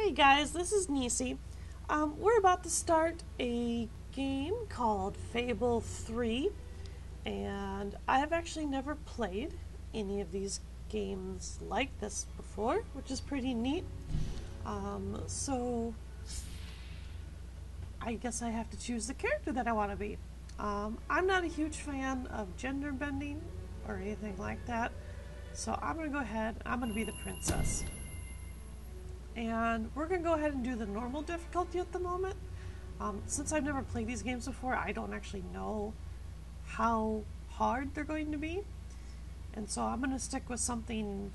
Hey guys, this is Nisi. We're about to start a game called Fable 3, and I have actually never played any of these games like this before, which is pretty neat. So I guess I have to choose the character that I want to be. I'm not a huge fan of gender bending or anything like that, so I'm going to go ahead, I'm going to be the princess. And we're going to go ahead and do the normal difficulty at the moment. Since I've never played these games before, I don't actually know how hard they're going to be. And so I'm going to stick with something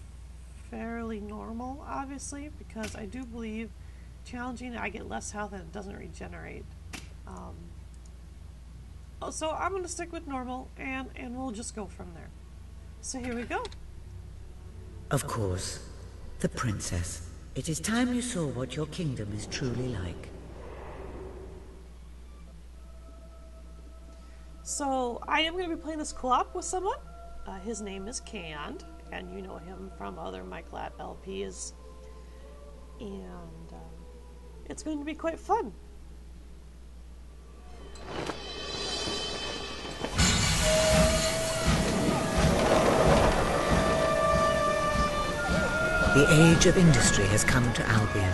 fairly normal, obviously, because I do believe challenging, I get less health and it doesn't regenerate. So I'm going to stick with normal, and we'll just go from there. So here we go. Of course, the princess. It is time you saw what your kingdom is truly like. So I am going to be playing this co-op with someone. His name is Cand, and you know him from other MyClat LPs. And it's going to be quite fun. The age of industry has come to Albion.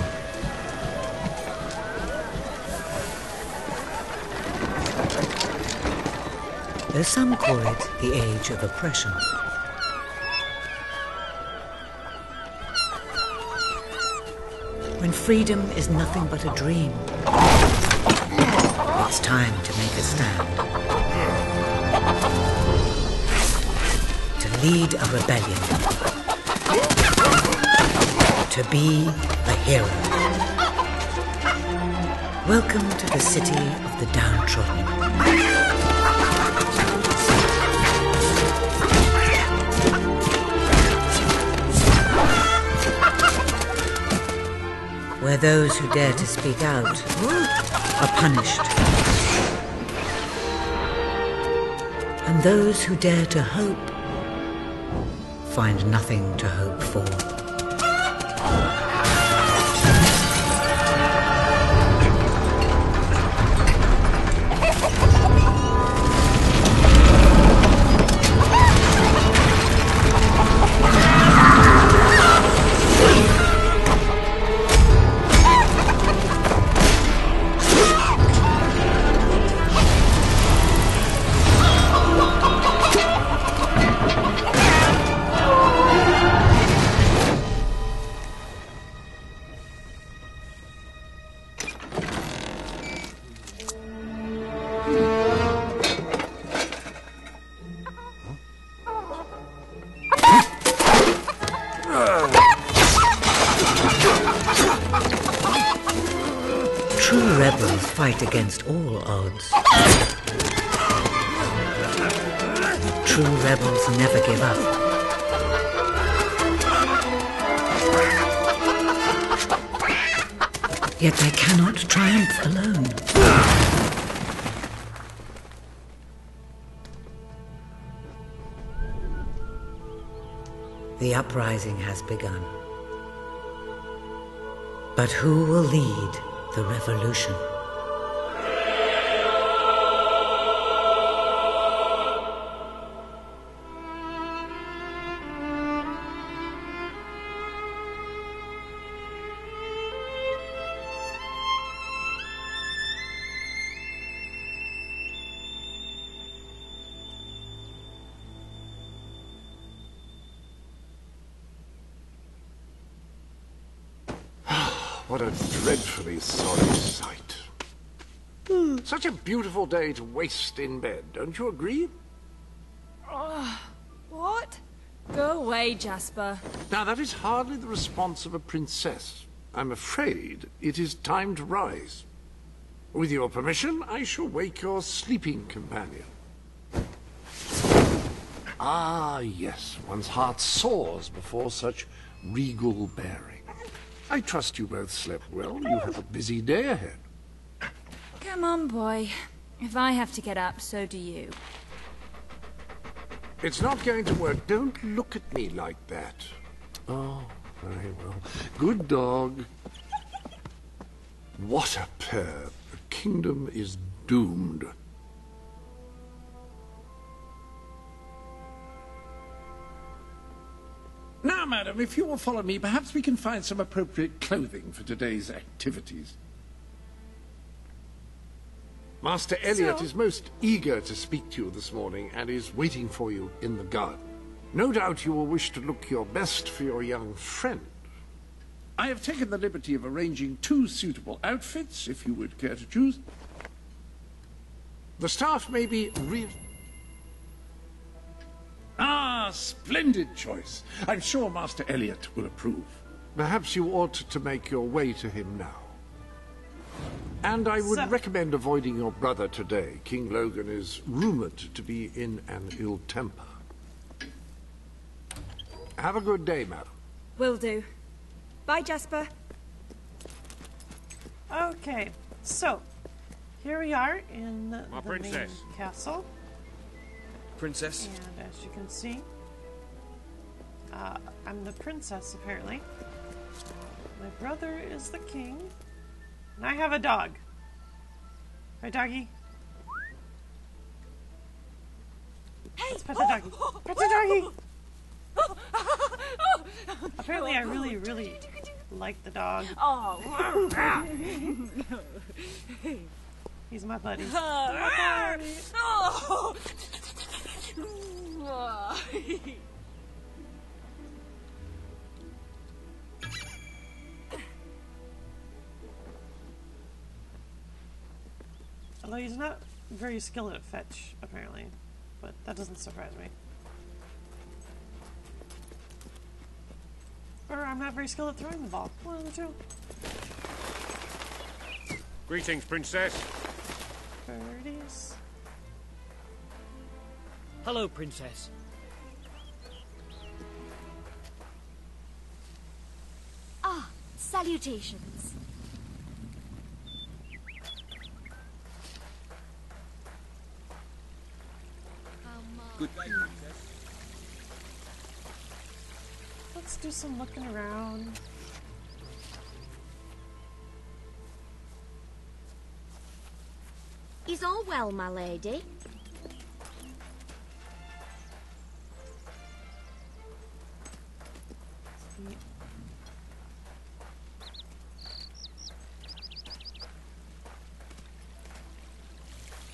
Though some call it the age of oppression. When freedom is nothing but a dream, it's time to make a stand. To lead a rebellion. To be a hero. Welcome to the city of the downtrodden. Where those who dare to speak out are punished. And those who dare to hope find nothing to hope for. True rebels fight against all odds. True rebels never give up. Yet they cannot triumph alone. The uprising has begun. But who will lead the revolution? What a dreadfully sorry sight. Such a beautiful day to waste in bed, don't you agree? What? Go away, Jasper. Now, that is hardly the response of a princess. I'm afraid it is time to rise. With your permission, I shall wake your sleeping companion. Ah, yes, one's heart soars before such regal bearing. I trust you both slept well. You have a busy day ahead. Come on, boy. If I have to get up, so do you. It's not going to work. Don't look at me like that. Oh, very well. Good dog. What a pair. The kingdom is doomed. Now, madam, if you will follow me, perhaps we can find some appropriate clothing for today's activities. Master Elliot is most eager to speak to you this morning and is waiting for you in the garden. No doubt you will wish to look your best for your young friend. I have taken the liberty of arranging 2 suitable outfits, if you would care to choose. The staff may be Ah, splendid choice. I'm sure Master Elliot will approve. Perhaps you ought to make your way to him now. And I would recommend avoiding your brother today. King Logan is rumored to be in an ill temper. Have a good day, madam. Will do. Bye, Jasper. Okay, so here we are in the princess. main castle. Princess? And as you can see, I'm the princess, apparently. My brother is the king. And I have a dog. Right, doggy? Hey! Let's pet the doggy. Pet the doggy! Apparently I really, really like the dog. Oh. He's my buddy. Although he's not very skilled at fetch, apparently. But that doesn't surprise me. Or I'm not very skilled at throwing the ball. One of the two. Greetings, Princess. Birdies. Hello, Princess. Ah, salutations. Good day, Princess. Let's do some looking around. Is all well, my lady?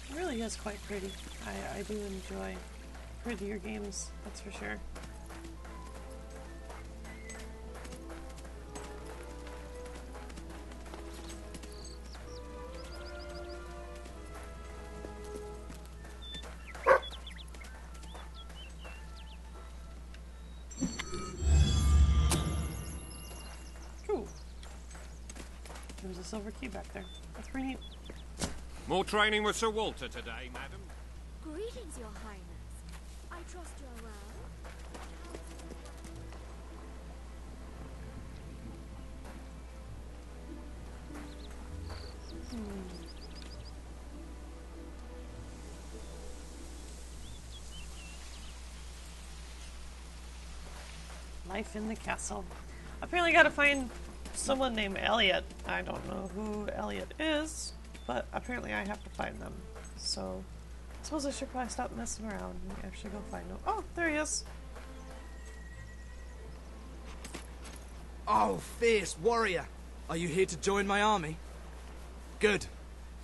It really is quite pretty. I do enjoy prettier games, that's for sure. Cool. There's a silver key back there. That's pretty neat. More training with Sir Walter today, madam. Greetings, your highness. I trust you're well. Life in the castle. Apparently gotta find someone named Elliot. I don't know who Elliot is, but apparently I have to find them. So I suppose I should probably stop messing around and actually go find him. Oh, there he is. Oh, fierce warrior! Are you here to join my army? Good.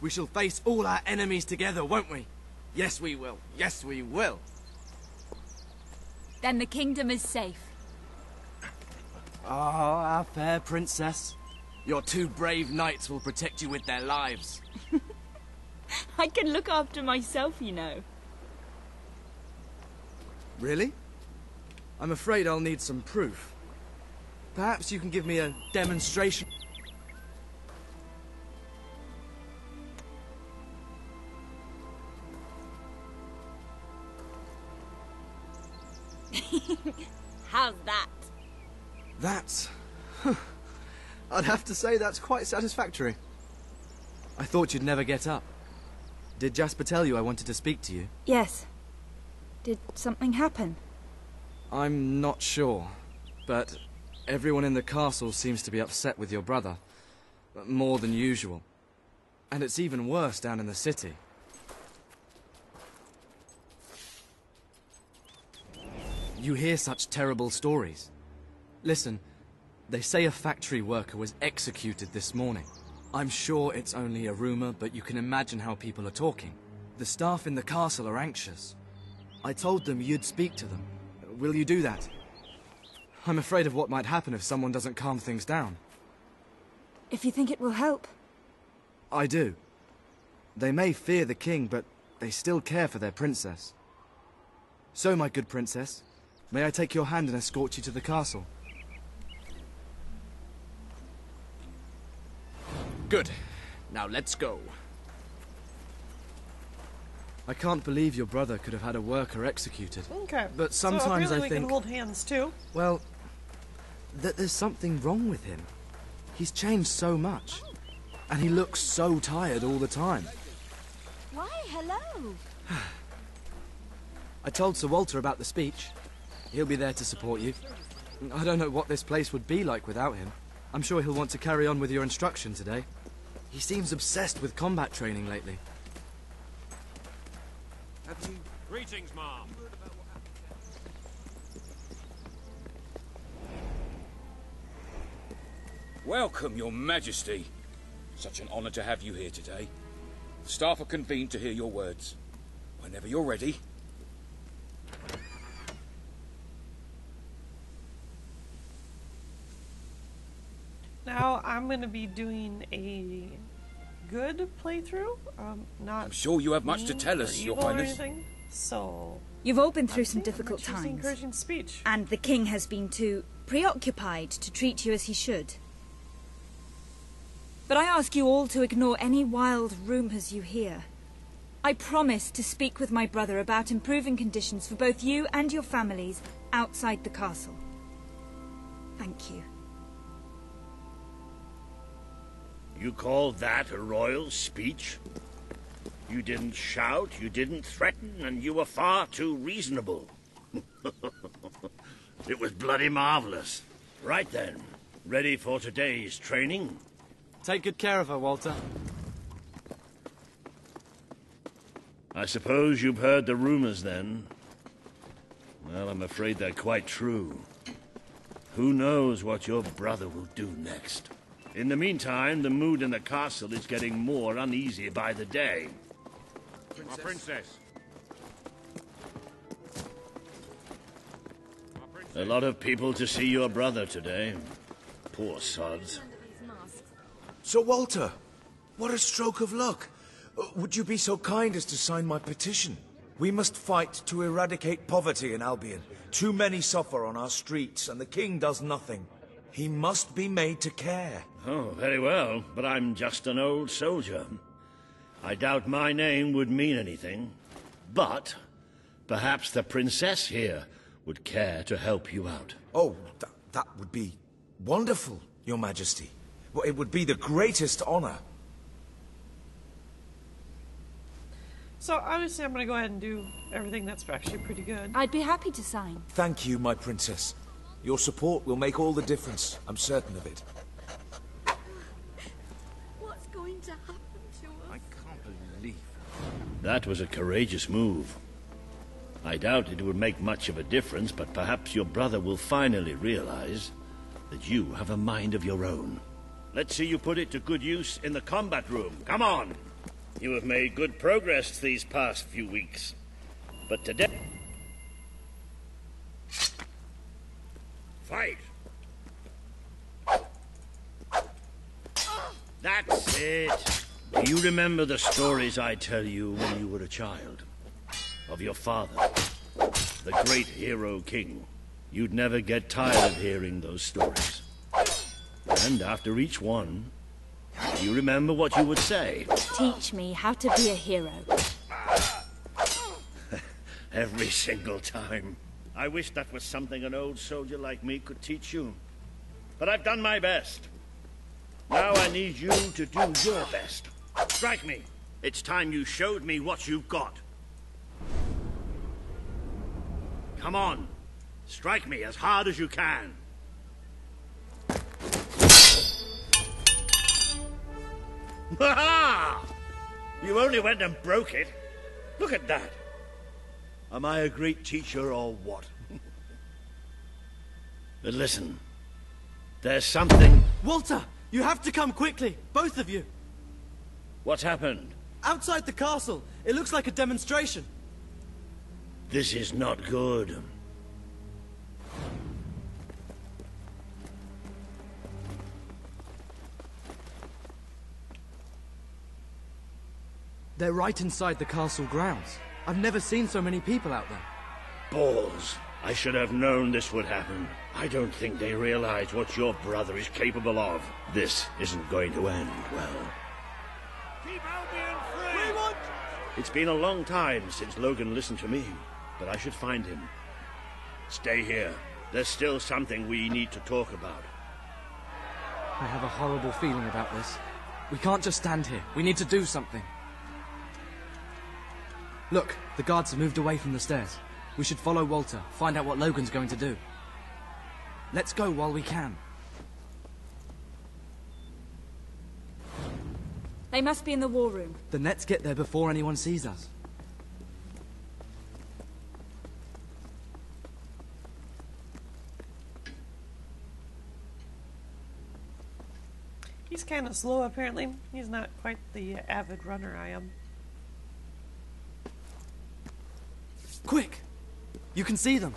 We shall face all our enemies together, won't we? Yes, we will. Yes, we will. Then the kingdom is safe. Ah, our fair princess. Your 2 brave knights will protect you with their lives. I can look after myself, you know. Really? I'm afraid I'll need some proof. Perhaps you can give me a demonstration. How's that? That's... I'd have to say that's quite satisfactory. I thought you'd never get up. Did Jasper tell you I wanted to speak to you? Yes. Did something happen? I'm not sure, but everyone in the castle seems to be upset with your brother. More than usual. And it's even worse down in the city. You hear such terrible stories. Listen, they say a factory worker was executed this morning. I'm sure it's only a rumor, but you can imagine how people are talking. The staff in the castle are anxious. I told them you'd speak to them. Will you do that? I'm afraid of what might happen if someone doesn't calm things down. If you think it will help. I do. They may fear the king, but they still care for their princess. So, my good princess, may I take your hand and escort you to the castle? Good. Now let's go. I can't believe your brother could have had a worker executed. Okay. But so sometimes apparently I we think... can hold hands too. Well, that there's something wrong with him. He's changed so much. And he looks so tired all the time. Why, hello. I told Sir Walter about the speech. He'll be there to support you. I don't know what this place would be like without him. I'm sure he'll want to carry on with your instruction today. He seems obsessed with combat training lately. Have you... Greetings, Mom. Welcome, Your Majesty. Such an honor to have you here today. The staff are convened to hear your words. Whenever you're ready. Now I'm going to be doing a good playthrough. Not. I'm sure you have much to tell us, Your evil or Highness. anything. So. You've all been through I some think difficult I'm gonna choose the times. encouraging speech. And the king has been too preoccupied to treat you as he should. But I ask you all to ignore any wild rumors you hear. I promise to speak with my brother about improving conditions for both you and your families outside the castle. Thank you. You call that a royal speech? You didn't shout, you didn't threaten, and you were far too reasonable. It was bloody marvelous. Right then, ready for today's training? Take good care of her, Walter. I suppose you've heard the rumors then? Well, I'm afraid they're quite true. Who knows what your brother will do next? In the meantime, the mood in the castle is getting more uneasy by the day. My princess. A lot of people to see your brother today. Poor sods. Sir Walter, what a stroke of luck. Would you be so kind as to sign my petition? We must fight to eradicate poverty in Albion. Too many suffer on our streets, and the king does nothing. He must be made to care. Oh, very well, but I'm just an old soldier. I doubt my name would mean anything, but perhaps the princess here would care to help you out. Oh, that would be wonderful, Your Majesty. Well, it would be the greatest honor. So obviously I'm going to go ahead and do everything that's actually pretty good. I'd be happy to sign. Thank you, my princess. Your support will make all the difference. I'm certain of it. What's going to happen to us? I can't believe that was a courageous move. I doubt it would make much of a difference, but perhaps your brother will finally realize that you have a mind of your own. Let's see you put it to good use in the combat room. Come on! You have made good progress these past few weeks. But today... Fight! That's it! Do you remember the stories I tell you when you were a child? Of your father, the great hero king. You'd never get tired of hearing those stories. And after each one, do you remember what you would say? Teach me how to be a hero. Every single time. I wish that was something an old soldier like me could teach you. But I've done my best. Now I need you to do your best. Strike me. It's time you showed me what you've got. Come on. Strike me as hard as you can. Ha! You only went and broke it. Look at that. Am I a great teacher or what? But listen, there's something... Walter! You have to come quickly, both of you. What's happened? Outside the castle. It looks like a demonstration. This is not good. They're right inside the castle grounds. I've never seen so many people out there. Balls. I should have known this would happen. I don't think they realize what your brother is capable of. This isn't going to end well. Keep Albion free! We want... It's been a long time since Logan listened to me, but I should find him. Stay here. There's still something we need to talk about. I have a horrible feeling about this. We can't just stand here. We need to do something. Look, the guards have moved away from the stairs. We should follow Walter, find out what Logan's going to do. Let's go while we can. They must be in the war room. Then let's get there before anyone sees us. He's kind of slow, apparently. He's not quite the avid runner I am. Quick! You can see them.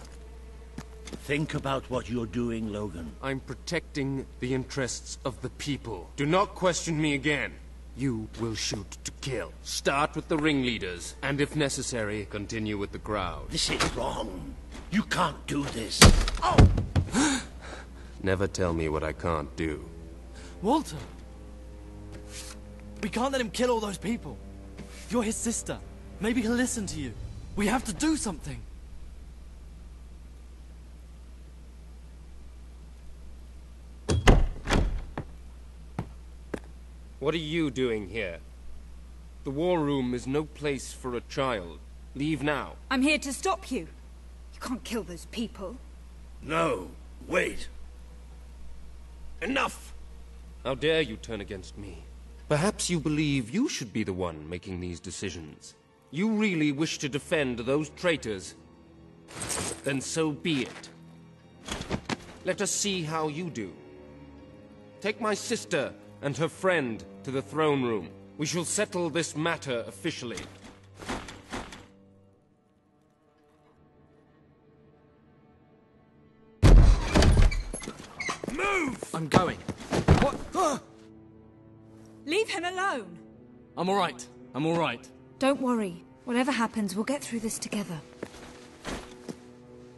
Think about what you're doing, Logan. I'm protecting the interests of the people. Do not question me again. You will shoot to kill. Start with the ringleaders, and if necessary, continue with the crowd. This is wrong. You can't do this. Oh! Never tell me what I can't do. Walter! We can't let him kill all those people. You're his sister. Maybe he'll listen to you. We have to do something. What are you doing here? The war room is no place for a child. Leave now. I'm here to stop you. You can't kill those people. No, wait. Enough! How dare you turn against me? Perhaps you believe you should be the one making these decisions. You really wish to defend those traitors? Then so be it. Let us see how you do. Take my sister and her friend to the throne room. We shall settle this matter officially. Move! I'm going. What? Ah! Leave him alone! I'm alright. I'm alright. Don't worry. Whatever happens, we'll get through this together.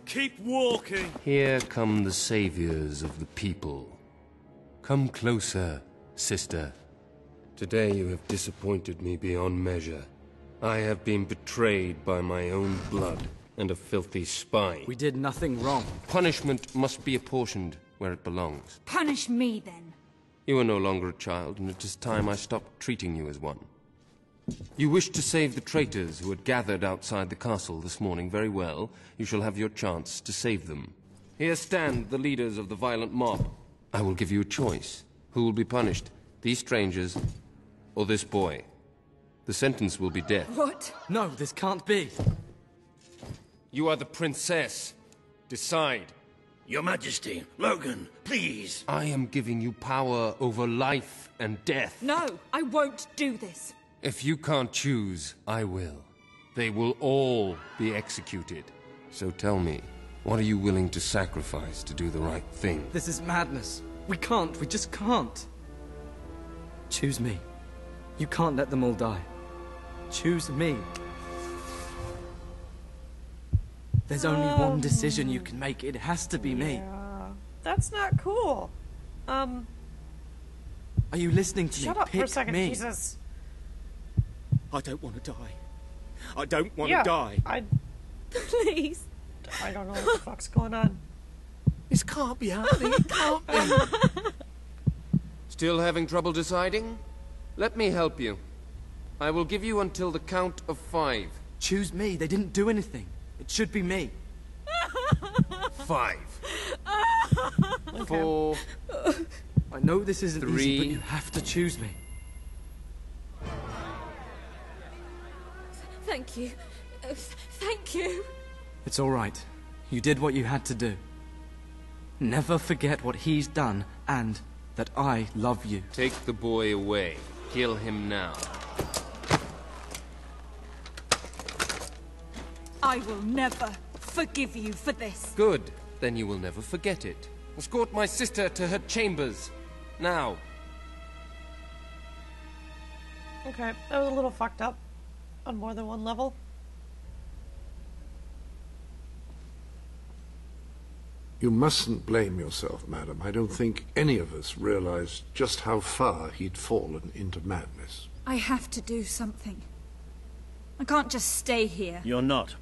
Keep walking. Here come the saviors of the people. Come closer, sister. Today you have disappointed me beyond measure. I have been betrayed by my own blood and a filthy spy. We did nothing wrong. Punishment must be apportioned where it belongs. Punish me, then. You are no longer a child, and it is time I stopped treating you as one. You wish to save the traitors who had gathered outside the castle this morning. Very well. You shall have your chance to save them. Here stand the leaders of the violent mob. I will give you a choice. Who will be punished? These strangers, or this boy? The sentence will be death. What? No, this can't be. You are the princess. Decide. Your Majesty, Logan, please. I am giving you power over life and death. No, I won't do this. If you can't choose, I will. They will all be executed. So tell me, what are you willing to sacrifice to do the right thing? This is madness. We can't. We just can't. Choose me. You can't let them all die. Choose me. There's only one decision you can make. It has to be me. Yeah, that's not cool. Are you listening to me? Shut up Pick for a second, me. Jesus. I don't want to die. I don't want to die. Please. I don't know what the fuck's going on. This can't be happening. It can't be. Still having trouble deciding? Let me help you. I will give you until the count of 5. Choose me. They didn't do anything. It should be me. 5. 4. I know this isn't 3. easy, but you have to choose me. Thank you. Thank you. It's all right. You did what you had to do. Never forget what he's done, and that I love you. Take the boy away. Kill him now. I will never forgive you for this. Good. Then you will never forget it. Escort my sister to her chambers. Now. Okay, that was a little fucked up on more than one level. You mustn't blame yourself, madam. I don't think any of us realized just how far he'd fallen into madness. I have to do something. I can't just stay here. You're not.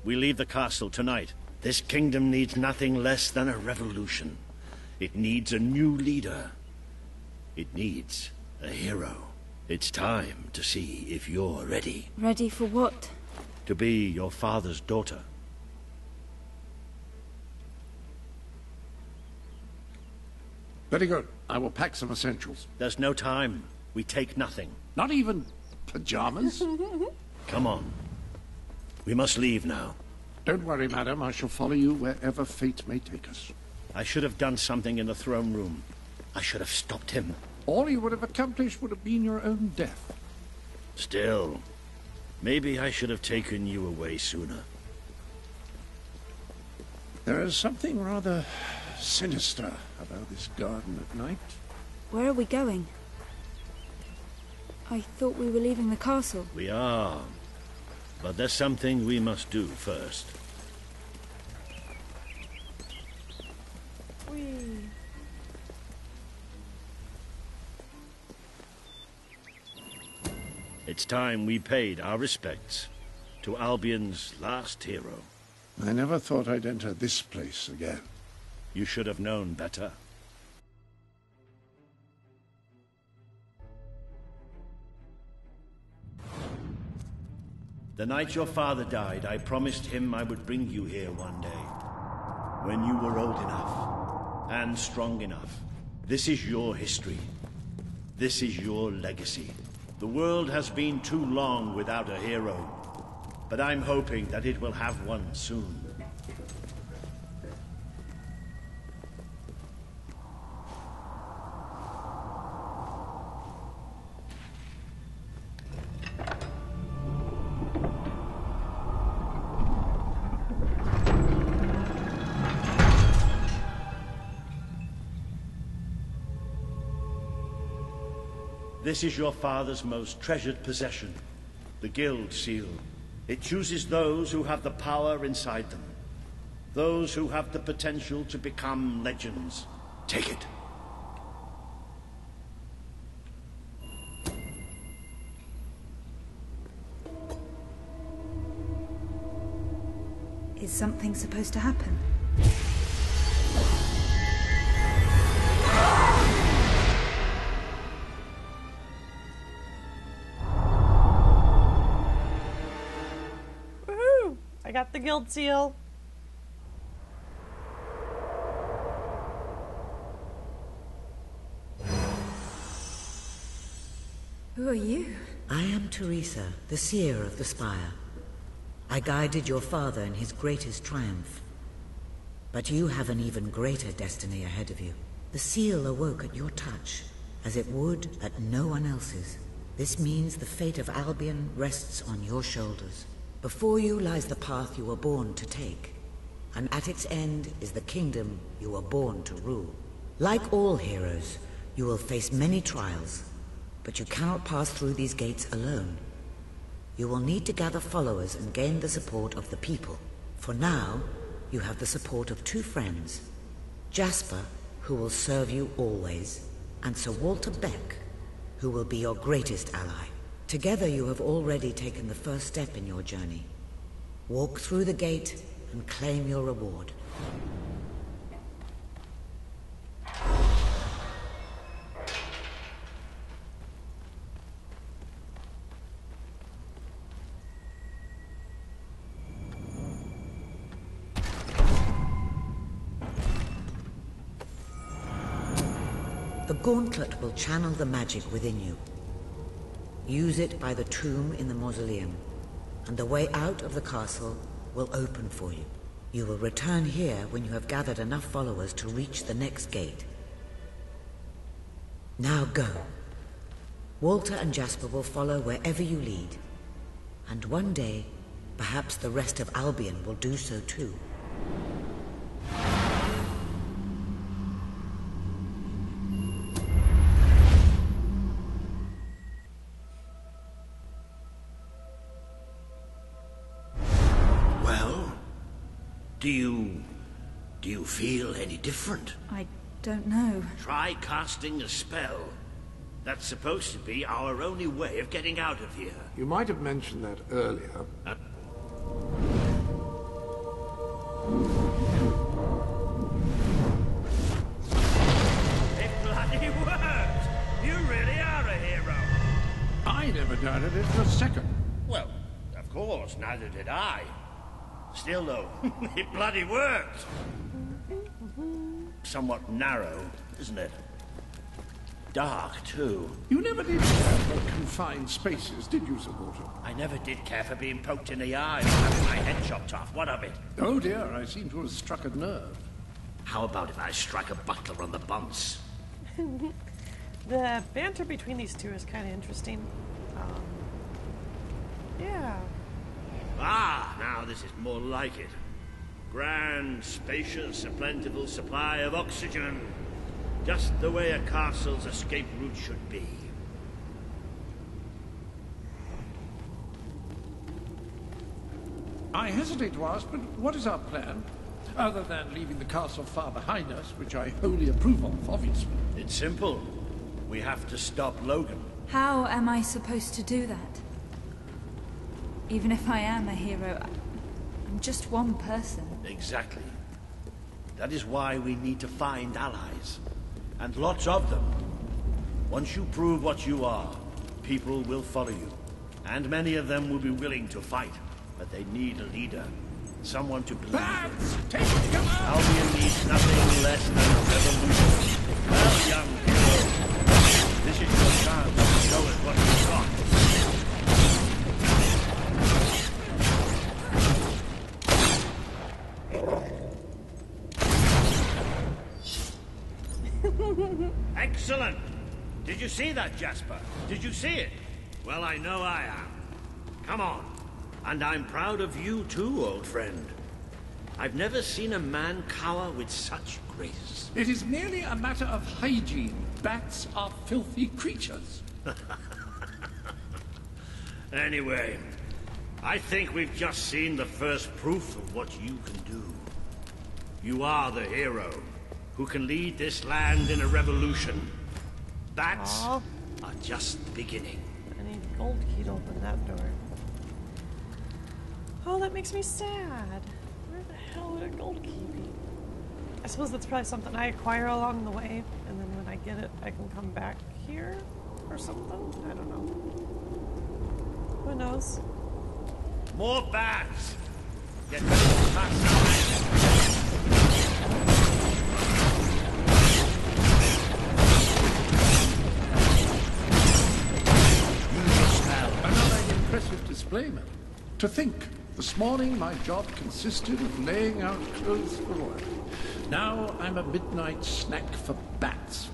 We leave the castle tonight. This kingdom needs nothing less than a revolution. It needs a new leader. It needs a hero. It's time to see if you're ready. Ready for what? To be your father's daughter. Very good. I will pack some essentials. There's no time. We take nothing. Not even pajamas? Come on. We must leave now. Don't worry, madam. I shall follow you wherever fate may take us. I should have done something in the throne room. I should have stopped him. All you would have accomplished would have been your own death. Still, maybe I should have taken you away sooner. There is something rather sinister about this garden at night. Where are we going? I thought we were leaving the castle. We are. But there's something we must do first. Whee. It's time we paid our respects to Albion's last hero. I never thought I'd enter this place again. You should have known better. The night your father died, I promised him I would bring you here one day. When you were old enough and strong enough. This is your history. This is your legacy. The world has been too long without a hero, but I'm hoping that it will have one soon. This is your father's most treasured possession, the Guild Seal. It chooses those who have the power inside them, those who have the potential to become legends. Take it. Is something supposed to happen? I got the guild seal. Who are you? I am Teresa, the seer of the spire. I guided your father in his greatest triumph. But you have an even greater destiny ahead of you. The seal awoke at your touch, as it would at no one else's. This means the fate of Albion rests on your shoulders. Before you lies the path you were born to take, and at its end is the kingdom you were born to rule. Like all heroes, you will face many trials, but you cannot pass through these gates alone. You will need to gather followers and gain the support of the people. For now, you have the support of two friends, Jasper, who will serve you always, and Sir Walter Beck, who will be your greatest ally. Together you have already taken the first step in your journey. Walk through the gate and claim your reward. The gauntlet will channel the magic within you. Use it by the tomb in the mausoleum. and the way out of the castle will open for you. You will return here when you have gathered enough followers to reach the next gate. Now go. Walter and Jasper will follow wherever you lead. And one day, perhaps the rest of Albion will do so too. Well, do you feel any different? I don't know. Try casting a spell. That's supposed to be our only way of getting out of here. You might have mentioned that earlier. It bloody worked! You really are a hero! I never doubted it for a second. Well, of course, neither did I. Still, though, it bloody worked! Somewhat narrow, isn't it? Dark, too. You never did care for confined spaces, did you, Sir Walter? I never did care for being poked in the eye or having my head chopped off. What of it? Oh dear, I seem to have struck a nerve. How about if I strike a butler on the buns? The banter between these two is kind of interesting. Yeah. Ah, now this is more like it. Grand, spacious, a plentiful supply of oxygen. Just the way a castle's escape route should be. I hesitate to ask, but what is our plan? Other than leaving the castle far behind us, which I wholly approve of, obviously. It's simple. We have to stop Logan. How am I supposed to do that? Even if I am a hero, I'm just one person. Exactly. That is why we need to find allies. And lots of them. Once you prove what you are, people will follow you. And many of them will be willing to fight. But they need a leader. Someone to believe in. Albion needs nothing less than a revolution. Well, young hero, this is your chance to show us what you've got. Excellent! Did you see that, Jasper? Did you see it? Well, I know I am. Come on. And I'm proud of you too, old friend. I've never seen a man cower with such grace. It is merely a matter of hygiene. Bats are filthy creatures. Anyway, I think we've just seen the first proof of what you can do. You are the hero who can lead this land in a revolution. Bats are just the beginning. I need gold key to open that door. Oh, that makes me sad. Where the hell would a gold key be? I suppose that's probably something I acquire along the way, and then when I get it, I can come back here or something? I don't know. Who knows? More bats! Get ready to pass. Another impressive display, madam. To think, this morning my job consisted of laying out clothes for oil. Now I'm a midnight snack for bats.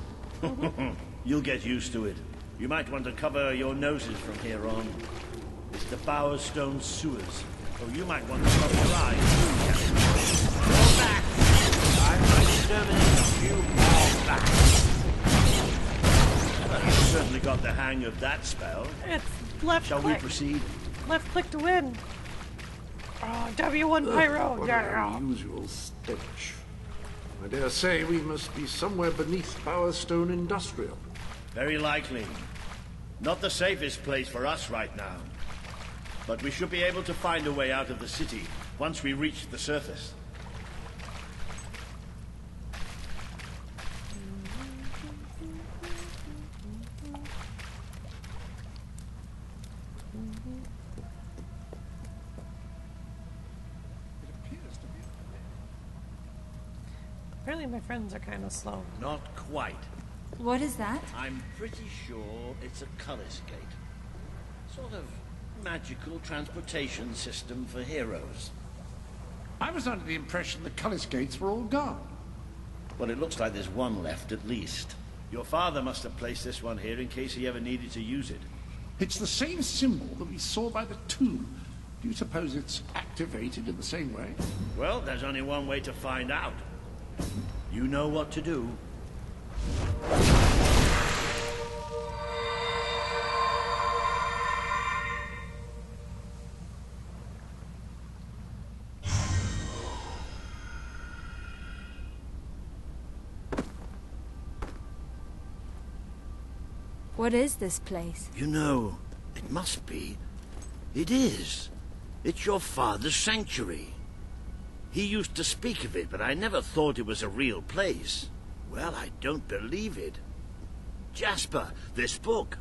You'll get used to it. You might want to cover your noses from here on. It's the Bowerstone sewers, so you might want to cover your eyes too. More bats! I might exterminate a few more bats. You certainly got the hang of that spell. It's left Shall click. we proceed? Left click to win. Oh, W1 Pyro. What Yeah. an unusual stench. I dare say we must be somewhere beneath Bowerstone Industrial. Very likely. Not the safest place for us right now. But we should be able to find a way out of the city once we reach the surface. Apparently my friends are kind of slow. Not quite. What is that? I'm pretty sure it's a color skate. Sort of magical transportation system for heroes. I was under the impression the Cullis gates were all gone. Well, it looks like there's one left at least. Your father must have placed this one here in case he ever needed to use it. It's the same symbol that we saw by the tomb. Do you suppose it's activated in the same way? Well, there's only one way to find out. You know what to do. What is this place? You know, it must be. It is. It's your father's sanctuary. He used to speak of it, but I never thought it was a real place. Well, I don't believe it. Jasper, this book.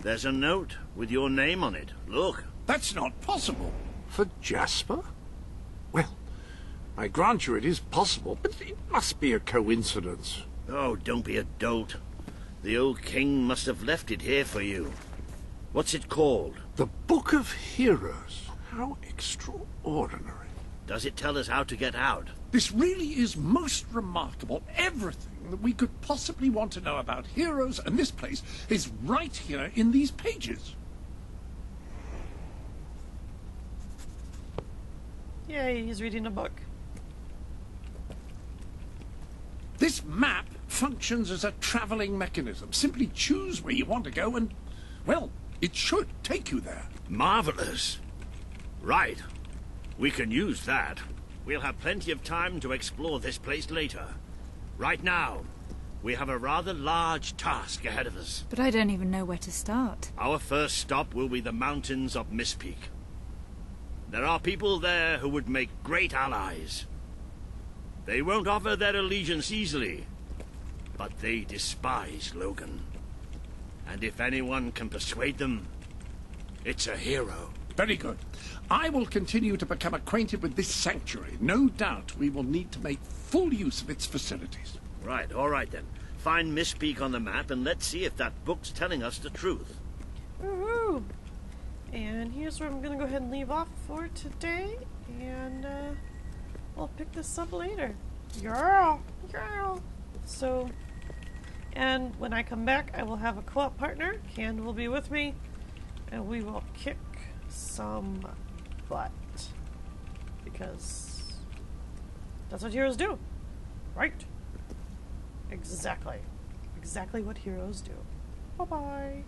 There's a note with your name on it. Look. That's not possible. For Jasper? Well, I grant you it is possible, but it must be a coincidence. Oh, don't be a dolt. The old king must have left it here for you. What's it called? The Book of Heroes. How extraordinary. Does it tell us how to get out? This really is most remarkable. Everything that we could possibly want to know about heroes and this place is right here in these pages. Yay, he's reading a book. This map functions as a traveling mechanism. Simply choose where you want to go and, well, it should take you there. Marvelous. Right. We can use that. We'll have plenty of time to explore this place later. Right now, we have a rather large task ahead of us. But I don't even know where to start. Our first stop will be the mountains of Mistpeak. There are people there who would make great allies. They won't offer their allegiance easily, but they despise Logan. And if anyone can persuade them, it's a hero. Very good. I will continue to become acquainted with this sanctuary. No doubt we will need to make full use of its facilities. Right, all right then. Find Mistpeak on the map and let's see if that book's telling us the truth. Woohoo! And here's where I'm gonna go ahead and leave off for today, and we'll pick this up later. Yeah! So, and when I come back, I will have a co-op partner. Can will be with me, and we will kick some butt. Because that's what heroes do. Right? Exactly. Exactly what heroes do. Bye-bye.